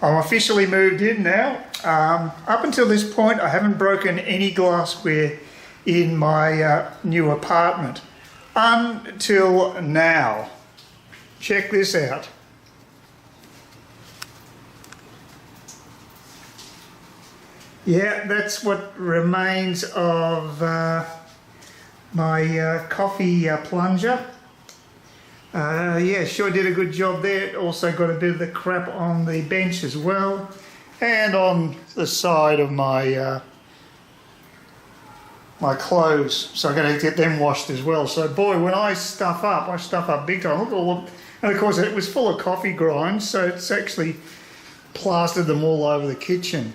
I'm officially moved in now. Up until this point, I haven't broken any glassware in my new apartment. Until now. Check this out. Yeah, that's what remains of my coffee plunger. Yeah, sure did a good job there. Also got a bit of the crap on the bench as well, and on the side of my my clothes. So I'm going to get them washed as well. So boy, when I stuff up big time. Look at all, and of course it was full of coffee grinds, so it's actually plastered them all over the kitchen.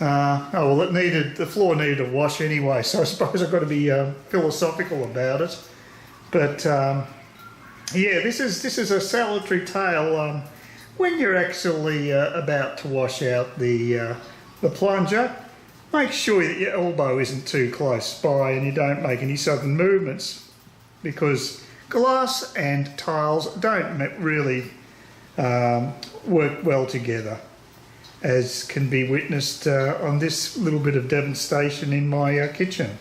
Oh well, the floor needed a wash anyway. So I suppose I've got to be philosophical about it, but. Yeah, this is a salutary tale when you're actually about to wash out the plunger. Make sure that your elbow isn't too close by and you don't make any sudden movements, because glass and tiles don't really work well together, as can be witnessed on this little bit of devastation in my kitchen.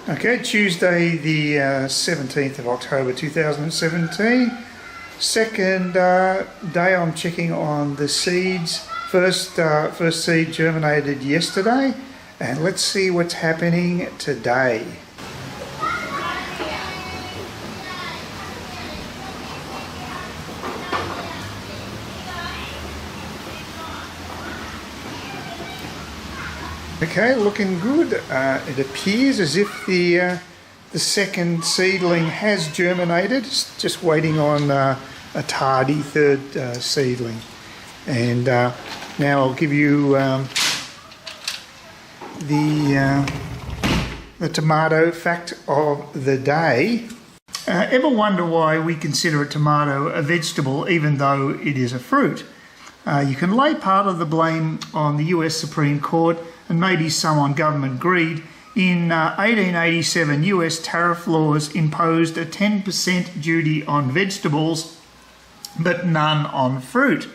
Okay, Tuesday the 17th of October 2017. Second day I'm checking on the seeds. First seed germinated yesterday, and let's see what's happening today. Okay, looking good. It appears as if the second seedling has germinated. Just waiting on a tardy third seedling. And now I'll give you the tomato fact of the day. Ever wonder why we consider a tomato a vegetable even though it is a fruit? You can lay part of the blame on the US Supreme Court, and maybe some on government greed. In 1887, US tariff laws imposed a 10% duty on vegetables, but none on fruit.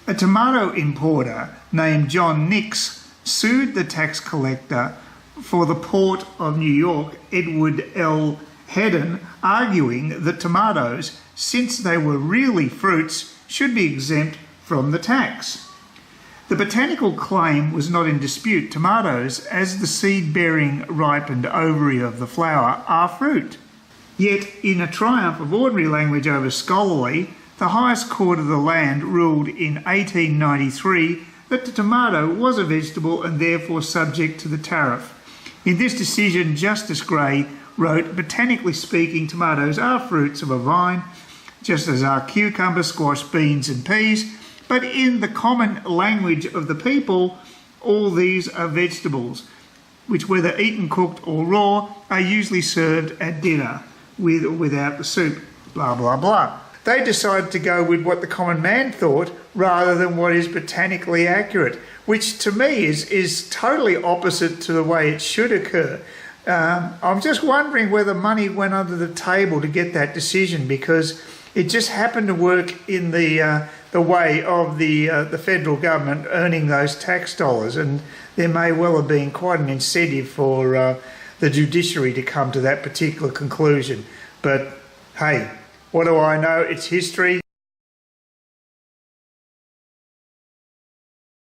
A tomato importer named John Nix sued the tax collector for the Port of New York, Edward L. Hedden, arguing that tomatoes, since they were really fruits, should be exempt from the tax. The botanical claim was not in dispute. Tomatoes, as the seed-bearing ripened ovary of the flower, are fruit. Yet, in a triumph of ordinary language over scholarly, the highest court of the land ruled in 1893 that the tomato was a vegetable and therefore subject to the tariff. In this decision, Justice Gray wrote, "Botanically speaking, tomatoes are fruits of a vine, just as are cucumber, squash, beans and peas. But in the common language of the people, all these are vegetables, which whether eaten, cooked or raw, are usually served at dinner, with or without the soup," blah, blah, blah. They decided to go with what the common man thought rather than what is botanically accurate, which to me is totally opposite to the way it should occur. I'm just wondering whether money went under the table to get that decision, because it just happened to work in the way of the federal government earning those tax dollars, and there may well have been quite an incentive for the judiciary to come to that particular conclusion. But hey, what do I know? It's history.